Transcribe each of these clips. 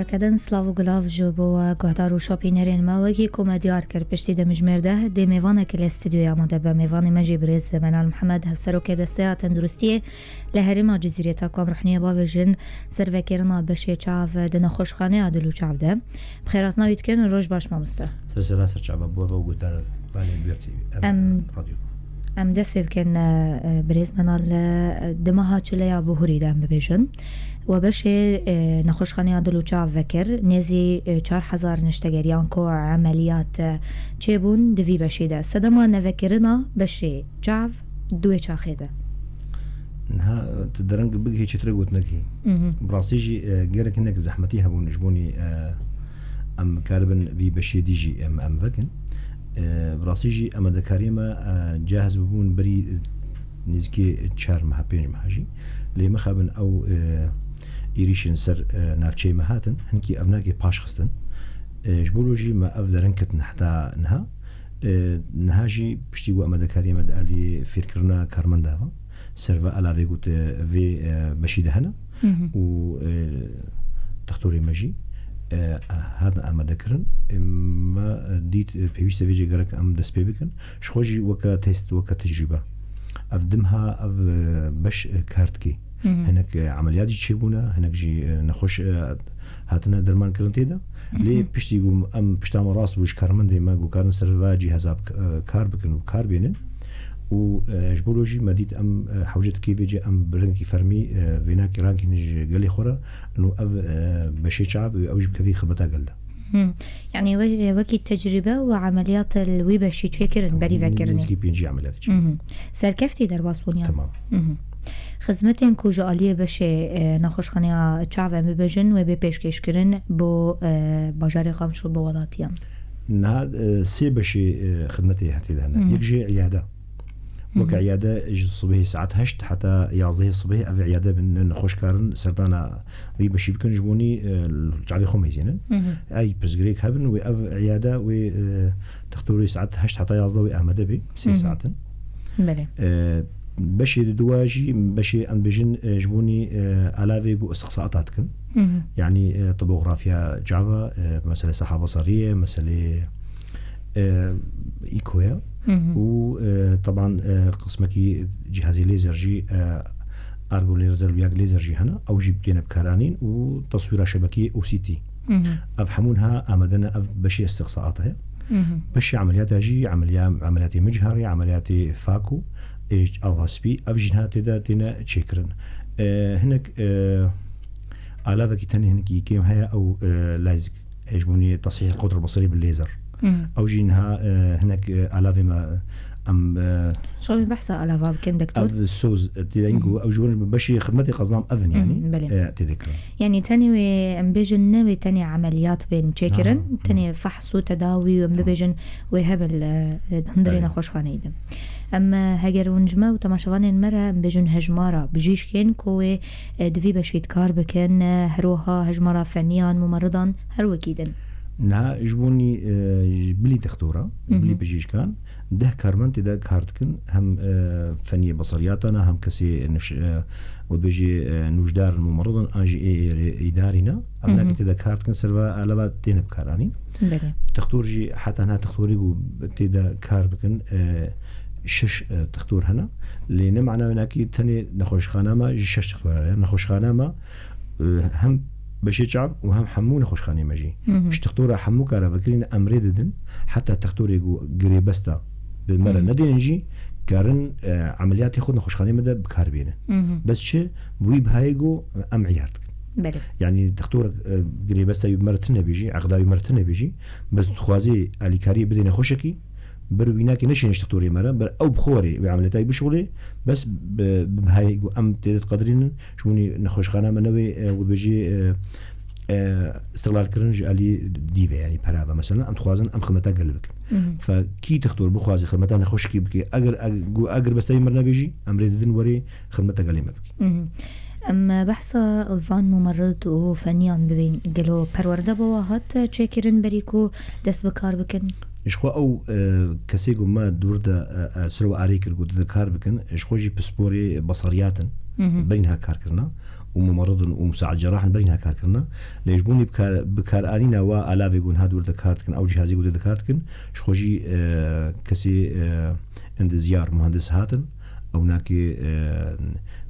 کدن سلاو گلاو جو با گهدار و شاپینرین ما وکی کمدیار کرد پشتی دمجمر ده ده میوانه که الاستودیوی آماده به میوان مجی بریز منال محمد هفسرو که دسته تندرستی لهری ما جزیره تا کام رحنیه با وجن سر وکرنا بشه چاو ده نخوشخانه عدلو چاو ده بخیرات نوید کن روش باش ما مسته سلسله سر چاو با گهدار بالی بیرتی رادیو ام دست بکن بریز منال دماها چلیا بهوری دم ببیجن و بشه نخوشخانه عدلو چاو وکر نزی 4000 نشتگریان کو عملیات چیبون دوی بشیده سدما نوکرنا بشه چاو دوی چاخیده نها تدرنگ بگی چطور گوت نکی براسیجی گره کنک زحمتی هبون جبونی ام کاربن وی بشه دیجی ام وکن براسیجی ام دکاری ما جاهز ببون بری نزکی 4 ماه 5 ماهجی لی مخابن او ایریشن سر نافچه مهاتن هنکی افناکی پاش خستن جبولوجی ما افدرن کت نحتا نهاجی پشتی گو امده کاری مد علی فیرکرنا کارمن داوا سروا علاوه گوت وی بشیده هنه و تختوری مجی هذا امده کرن ما دیت پیوسته ویجی گرک ام دست پی بکن شخوجی وکا تست وکا تجربه افدمها اف بش كارت كي هناك عمليات يشيبونا هناك جي نخش هاتنا درمان كرنتيدا لي بيشتي يقوم ام بيشتام راس وش كارمن ديما جو كارن سرفاجي هزاب كار بكن وكار بينن و جبولوجي مديت ام حوجت كي بيجي ام برنكي فرمي فيناك رانكي نج قالي خورا انه اف بشي شعب او جيب كذي خبطه قلده يعني وكي تجربة وعمليات الويبة شي تفكرن بري فكرني نزكي بينجي عمليات سركفتي در باسبونيا تمام خدمتين كوجا عالية بشي نخوشخانيا تشعب مبجن و بپیشکش کرن بو باجاري قامشو بوالاتيان نها سي بشي خدمتي هاتي دهنا يكجي عيادة وك عيادة اجي الصبح ساعات 8 حتى يعزيه الصبح افي عيادة بن نخوش كارن سرطانا وي بشي بكن جبوني جعلي خميزين اي برزغريك هبن و اف عيادة و تختوري ساعات 8 حتى يعزيه وي احمد بي 6 ساعات بله بشي دواجي بشي ان بجن جبوني علاوه جو استقصاءات كن يعني طبوغرافيا جافا مسألة صحة بصرية مسألة ايكويا وطبعا قسمكي جهازي ليزر جي ارجو ليزر وياك ليزر جي هنا او جبتين بكارانين وتصوير شبكية او سي تي افحمونها امدنا اف بشي استقصاءاتها بشي عمليات جي عمليات مجهري عمليات فاكو ايج او هاسبي افجنها تدا تنا تشكرن هناك علاوه كتاني هناك يكيم هيا او لازك يجبوني تصحيح القدره البصريه بالليزر او جينها هناك علاوه ما ام شو بحث علاوه كان دكتور اف السوز تينجو او جون بشي خدمتي قزام اذن يعني تذكر يعني تاني امبيجن نوي تاني عمليات بين تشكرن تاني فحص وتداوي وامبيجن وهبل هندرينا خوشخانه يدم اما هاجر ونجمه وتماشوان المرة بجن هجمارة بجيش كين كوي دوي بشيت كار بكن هروها هجمارة فنيا ممرضا هرو كيدن نا جبوني بلي تختورة بلي بجيش كان ده كارمن تدا كارتكن هم فنية بصرياتنا هم كسي وبيجي نوجدار ممرضا اجي ادارينا ابناك تدا كارتكن سروا على تين بكاراني تختور جي حتى انا تختوري تدا كار بكن شش تختور هنا اللي معنا هناكي تاني نخوشخانه ما شش تختور نخوشخانه ما هم بشي شعب وهم حمو نخوشخانه ماجي مش تختور حمو كارا فكرين امريددن حتى تختور يجو قريبستا بالمره ندين نجي كارن عمليات ياخذ نخوشخانه مدى بكاربينه بس شي بوي بهايجو ام عيارتك يعني تختور قريبستا يمرتنا بيجي عقدا يمرتنا بيجي بس تخوازي اليكاري بدنا خوشكي برويناكي نشينش تختوري مرة بر او بخوري وعملتاي بشغلي بس بهاي ام تريد قدرين شوني نخوش خانه منوي وبيجي استغلال كرنج علي ديفا يعني برافا مثلا ام تخوازن ام خدمتها قلبك فكي تختور بخوازي خدمتها نخوش كي بكي اجر بس مرنا بيجي ام ريدن وري خدمتها قلبك اما بحثا فان ممرض وفنيا ببين قالوا برورده بواهات تشكرن بريكو دست بكار بكن إشخو أو كسيجو ما دوردا سرو عليك الجود ذكر بكن إشخو جي بسبوري بصرياتن بينها كاركرنا وممرض ومساعد جراح برينها كاركرنا ليجبوني بكار آنينا وآلاف يقول هادور دكارتكن أو جهازي يقول دكارتكن شخوجي كسي عند زيار مهندس هاتن أو ناكي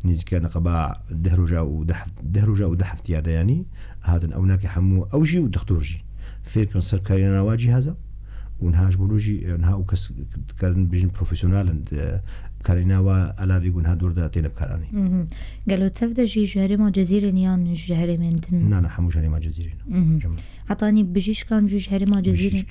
نيزكا نقباع دهرجا ودحف تيادا يعني هاتن أو ناكي حمو أو جي ودكتورجي فيركن سر كارينا واجي هذا ونهاج بولوجي نها وكس كان بيجن بروفيسيونال كارينا وآلاف يقول هادور دا تينب كاراني قالوا تفدا جي جهرما جزيرين يان جهري من دن نانا حمو جهرما جزيرين عطاني بجيش كان جهرما جزيرين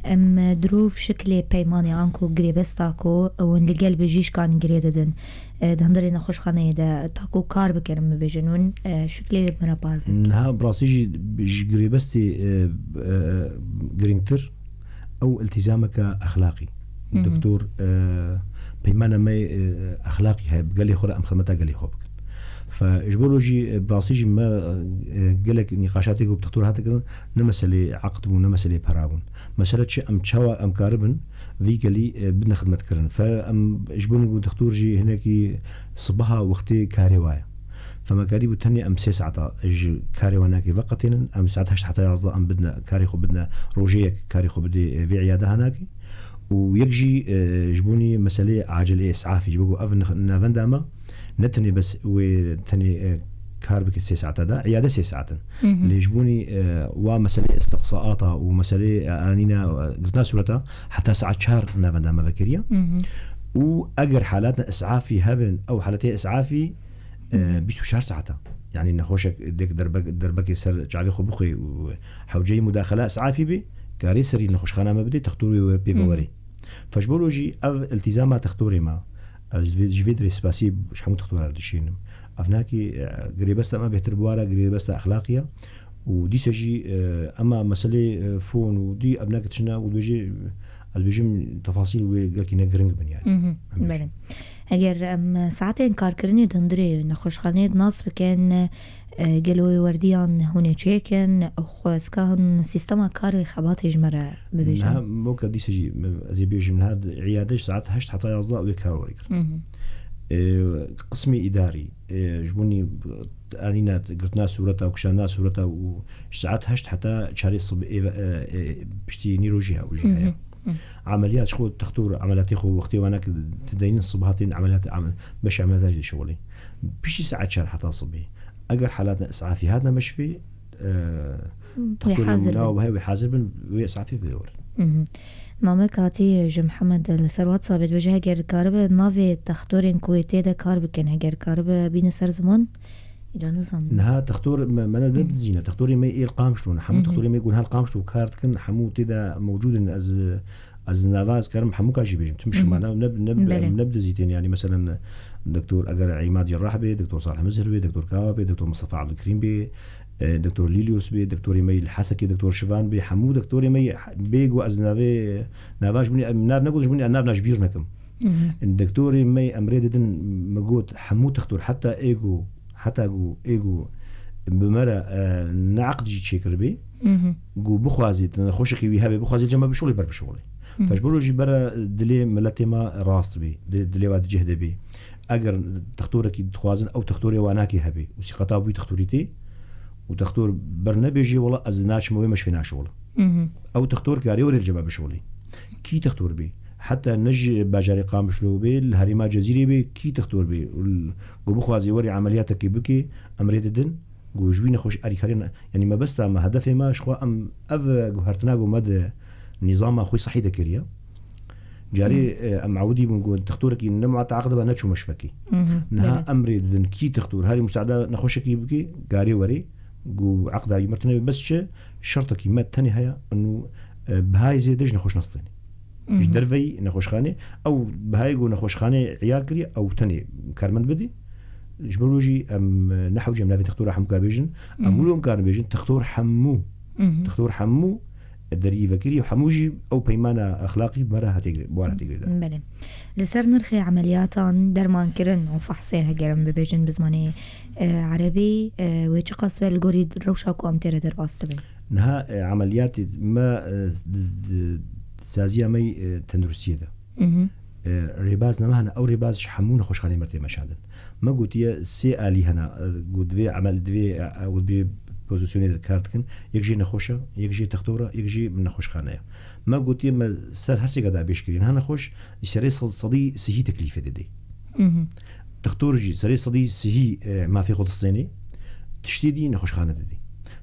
ام دروف شكل بيماني عنكو غريبستاكو وان لقال بجيش كان غريددن دهندري نخوش خانه دا تاكو كار بكرم بجنون شكل مرا بارف نها براسيجي غريبستي غرينتر او التزامك اخلاقي الدكتور بيمانه ما اخلاقي هاي قال لي خرا ام خدمتها قال لي خوبك فاجبولوجي براسيجي ما قالك نقاشاتك وبتختار هاتك نمسلي عقد ونمسلي براون مساله شيء ام تشوا ام كاربن في قالي بدنا خدمه كرن فام اجبولني دكتور جي هناك صباحا وقتي كاريوايا فما قريب الثاني ام 6 ساعات كاري وناكي وقتين ام ساعات حتى يعظ ام بدنا كاري خو بدنا روجيه كاري خو بدي في عياده هناكي ويجي جبوني مساله عاجل اسعافي جبوا افن نافنداما نتني بس وتني كاربك 6 ساعات دا عياده 6 ساعات اللي يجبوني ومساله استقصاءات ومساله انينا قلنا سورتها حتى ساعه شهر نافنداما فكريه واجر حالاتنا اسعافي هبن او حالتي اسعافي بيشو شهر ساعتها يعني نخوشك ديك دربك يسر جعلي خبخي وحوجي مداخله اسعافي بي كاري سري نخوش خانه ما بدي تختوري بيبوري فجبولوجي اف التزامات تختوري ما جفيدري سباسي شحمو تختور ردشين افناكي قريبستا ما بيهتر بوارا قريبستا اخلاقيه ودي سجي اما مساله فون ودي ابناك تشنا ودوجي البيجم تفاصيل وقالكي نقرنق بن يعني بله اگر ساعتين كاركرني دندري نخوشخانه ناس بكن قالوا ورديان هنا تشيكن خواسكان سيستما كاري خبات يجمره ببيجن نعم موكا دي سجي زي بيجي من هاد عيادة ساعات 8 حتى يصدق ويكاوريك قسمي إداري جبوني أنينا قلتنا صورتها وكشانا صورتها وساعات 8 حتى شاري صب بشتي نيروجيها وجهها عمليات شخو تختور عملياتي خو وقتي وانا تدين الصبحاتين عمليات باش عمليات شغلي بشي ساعات شهر حتى صبي اقر حالاتنا اسعافي هذا مشفي ويحازر ويحازر ويسعافي في دور نامك هاتي جو محمد الثروات صابت وجه هجر كارب نافي تختورين كويتي دا كارب كان هجر كارب بين سر زمان جانزم نها تختور ما انا بزينه تختوري ما القامشون حمو تختوري ما يقول هالقامشو كارت كن حمو تدا موجود از نافاز كرم حمو كاجي بيجم تمشي معنا نبدا زيتين يعني مثلا دكتور اجر عماد جراح بي دكتور صالح مزهر بي دكتور كاوا بي دكتور مصطفى عبد الكريم بي دكتور ليليوس بي دكتور مي الحسكي دكتور شيفان بي حمو دكتور مي بيجو از نافاج بني نار نقول بني نار نجبير نكم الدكتور مي امريدن مجود حمو تختور حتى ايجو بمرة نعقد جي تشيكر بي جو بخوازي خوشكي ويهابي بخوازي جنب بشغلي بر بشغلي فجبرو جي برا دلي ملتي ما راس بي دلي واد جهد بي اگر تختورك تخوازن او تختوري واناكي هبي وسيقطا بي تختوريتي وتختور برنبيجي والله ازناش مو مش فينا شغل او تختور كاري وري الجنب بشغلي كي تختور بي حتى نجي باجاري قام بشلو بي الهريما جزيري بي كي تختور بي وبخوازي وري عملياتك بكي امريد الدن جوجوين خوش اريكارين يعني ما بس ما هدفي ما شخو ام اف جوهرتناغو مد نظام اخوي صحي ذكريه جاري ام عودي بنقول تختورك انما تعقد بنا شو مشفكي نها امري ذن كي تختور هاري مساعده نخوشكي بكي غاري وري جو عقد يمرتنا بس شرطك ما الثاني هي انه بهاي زي دج نخوش نصيني مش درفي نخوش خانه او بهاي جو نخوش خانه عيال كري او ثاني كارمن بدي جبروجي ام نحو جمله تختور حمو كابيجن امولهم كان بيجن تختور حمو الدري فكري وحموجي او بيمانه اخلاقي برا هتجري بورا تجري ده بله لسر نرخي عمليات درمان كرن وفحصين هجرم ببيجن بزماني عربي ويتشقص بالجوري روشاكو امتير در باستبي نها عمليات ما سازيه مي تندرسيه ده ڕێباز نەماهەنە ئەو ڕێبازش هەموو نەخۆشخانەی مرتێ مەشاندن مە گوتیە سێ ئالی هەنا گوتوێ عمل دوێ بێ پۆزیسیۆنێ کارتکن یەکژێ نەخۆشە یەکژێ تەختۆرە یەکژێ نەخۆشخانەیە مە گوتیە سەر هەرسێکەدا بێشکردین هە نەخۆش سەرێ سەدی سیهی تەکلیفە دەدەی تەختۆرژی سەرێ سەدی سیهی مافی خۆدەستێنێ تشتێدی نەخۆشخانە دەدەی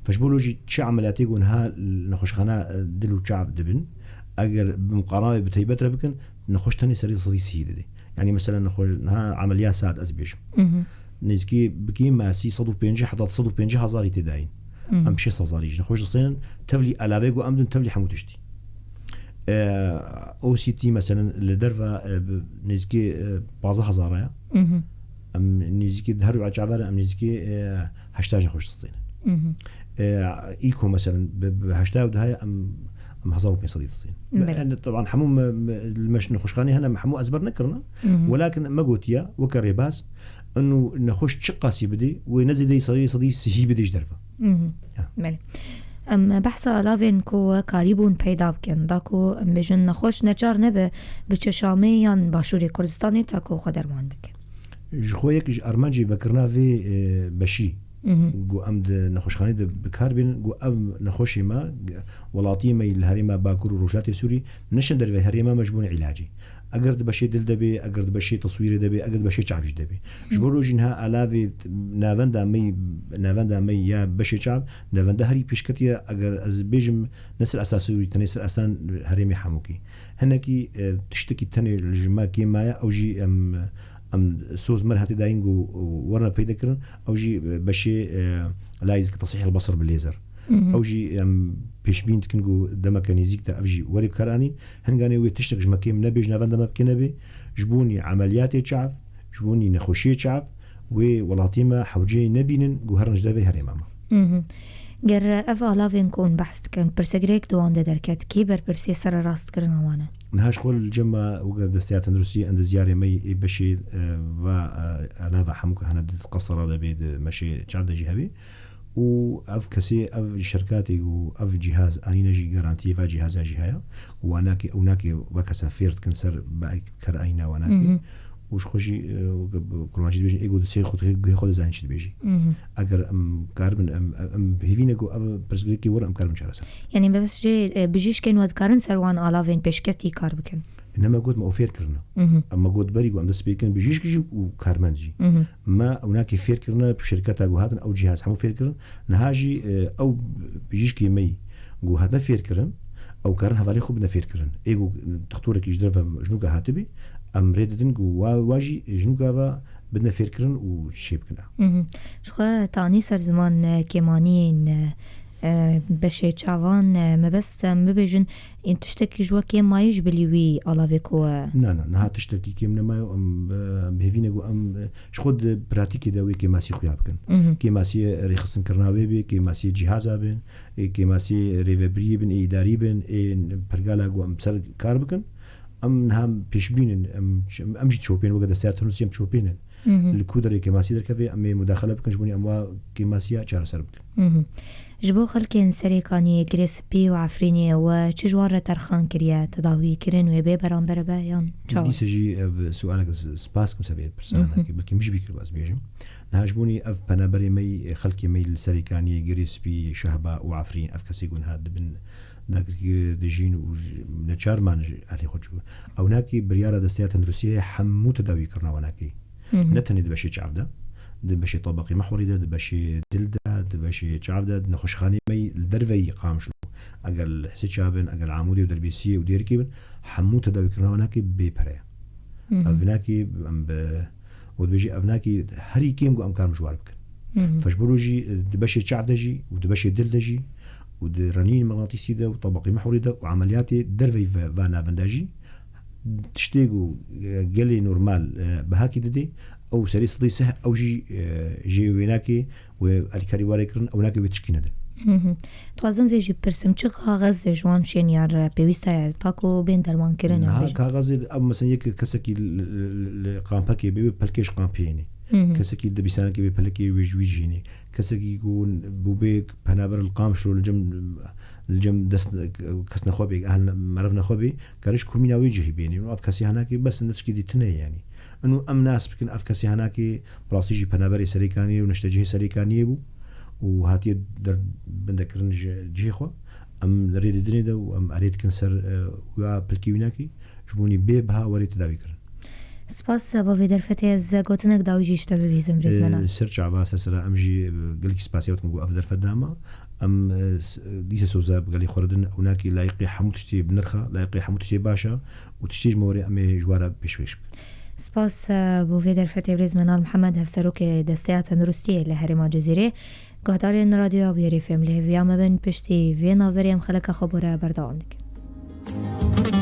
فەشبۆلۆژی چه عملیاتی گونها نەخۆشخانە دل و چاپ دەبن ئەگەر بمقاڕاوی بتەیبەترە بکەن نەخۆشتنی سەری سەدی سیهی دەدەی یعنی مثلا نەخۆشها عملیات سات ئەس بێژم نزکی بکی ماسی 150 هزاری تداین ام 600 نخوش دستین تبلی علاوه گو امدن تبلی حمو تشتی او سی تی مثلا لدرفا نزکی 15000 ام نزکی هر عجبار ام نزکی 80 نخوش دستین ایکو مثلا ب 80 ودهاي ام 1500 دستين طبعا حموم المش نخوشخاني هنا حمو ازبر نكرنا ولكن ما قوتيا وكريباس انه نخش شقاسي بدي ونزل دي صدي سهي بديش درفه بله ام بحثا لافين كو كاريبون پیدا بکن داكو بجن نخوش نچار نبه بچشامي يان باشوري كردستاني تاكو خدرمان بكن جخويك ارمانجي بكرنا في بشي گو ام نخوشخانه بکار بین گو ام نخوشی ما ولاتی ما الهریما باکور و روشات سوری نشن در هریما مجبور علاجی اگر بشه دل دبی اگر بشه تصویر دبی اگر بشه چابش دبی جبرو جنها علاوه ناوندا می یا بشه چاب ناوندا هری پیشکتی اگر از بیجم نسل اساسی تنسل اسان هریمی حموکی هنکی تشتکی تنی الجما کیمایا او جی ام سوز مرهتي داينجو ورنا بيدا كرن او جي بشي لايز تصحيح البصر بالليزر او جي ام بيشبين تكنجو دمكانيزيك تا افجي وري بكراني هنغاني وي تشتك جماكيم نبي جنافان دما بكنبي جبوني عمليات تشعف جبوني نخوشي تشعف وولاتيما حوجي نبينن جوهرنج دافي هريماما گر افالا وین کون بحث کن پرسگریک دوان درکت کی بر پرسی سر راست کردن وانه نهاش خل جمع وقت دستيات روسية عند زيارة مي بشي و علاوة حموك هنا قصر هذا بيد مشي شعب جهبي وأف كسي أف شركاتي وأف جهاز أينجي جارانتي فجهاز جهايا وناكي وكسافيرت كنسر بكر أينا وناكي وش خوشي كل ما جيت بيجي إيجو دسير خود زين شد بيجي أجر كاربن بهيفينا جو أف برزقليكي ورا كاربن شراسة يعني بس جي بيجيش كن ود كارن سروان على بيشكتي كاربكن إنما قلت ما أوفير كرنا أما قلت بري قام دس بيكن بيجيش كيجي وكارمان جي ما هناك فير كرنا بشركات جوهاتن أو جهاز حمو فير كرن نهاجي أو بيجيش كي مي جوهاتنا فير كرن أو كارن هذا خو بدنا فير كرن إيجو تختورك يجدر جنوك هاتبي ام ريدن جو واجي جنوكا بدنا فكرن وشي بكنا شخه تاني سر زمان كيمانين بشي چاوان ما بس مبيجن ان تشتكي جوا كي ما يجبليوي علافيكو لا نها تشتكي كيم نما ام بهفينا جو ام شخد براتيكي داوي كي ماسي خويا بكن كي ماسي ريخصن كرناوي بي كي ماسي جهازا بن كي ماسي ريفبري بن اداري بن ان برغالا جو ام سر كار بكن ام هم پیشبینن ام جيت شوبين وقد ساعات نص يوم شوبين الكودري كماسي دركفي ام مداخله بكن جبوني اموا كماسيا چار سر بكن جبو خلكن سريكاني جريسبي وعفريني وچجوار ترخان كريا تداوي كرن وبي برامبر بيان دي سجي سؤالك سباس كم سبيت برسانه بلكي مش بيكر باز بيجم نهاجبوني اف بنابري مي خلكي مي السريكاني جريسبي شهباء وعفرين اف كسيكون هاد بن ناكي دجين ونشار مانج علي خوجو او ناكي برياره دستيات روسيه حمو تداوي كرنا وناكي نتني دبشي شعبده دبشي طبقي محوري دبشي دلده دبشي شعبده نخوشخاني مي الدرفي قامشلو اقل حسي شابن اقل عمودي ودربيسيه وديركي حمو تداوي كرنا وناكي ببريا ابناكي ودبجي ابناكي هري كيم ام كان مشوار بكن فجبروجي دبشي شعبدجي ودبشي دلدجي ودرانين مغناطيسي ده وطبقي محوري ده وعمليات درفي فانا بنداجي تشتيقو قالي نورمال بهاكي ددي او سري صدي سه او جي ويناكي والكاري واريكرن او ناكي بتشكينا ده توازن فيجي برسم چه کاغذ جوان شين يار بيويستا تاكو بين درمان كرن ها کاغذ ام مثلا يك كسكي القامباكي بي بلكيش قامبيني کەسێکی دەبیستانەکە بێ پەلەکی وێژوی ژینی کەسێکی بوو بێ پەنابەر القامش و لەجەم دەست کەس نەخوا بێ مەرەف نەخوا بێ کارش کومیناوی جهی بێنی و ئەف کەسی هەناکی بەس نەچکی دیتنە ینی ئەنو ئەم ناس بکن ئەف کەسی هەناکی پڵاسیژی پەنابەری سەریکانی و نەشتەجێ سەریکانیە بوو و هاتیە بندەکردن جێخوا ئەم ڕێدەدرێدە و ئەم ئارێتکن سەر وا پلکیویناکی ژبوونی بێ بەها وەری تداویکردن. سپاس بۆ vê derfetê ez gotinek dawî jî te bibîzim rêzmena. سەر چاوا سەرسەرا ئەم ژی گەلکی سپاسیوتم بۆ ئەف دەرفەت داما ئەم دیسە سۆزا بگەلی خوردن ئەوناکی لایقی هەموو تشتی بنرخە لایقی هەموو تشتی باشە و تشتیش مەوەری ئەمێ ژوارە پێشپێش بکەن. سپاس بۆ vê derfetê rêzmenal Mihemed Hevserokê desteya tendurustiyê li Herêma Cezîrê guhdarên radyoya Bûyerê FM li hêviya me bin piştî vê naverê em xeleka xwe bore berdewam dikin.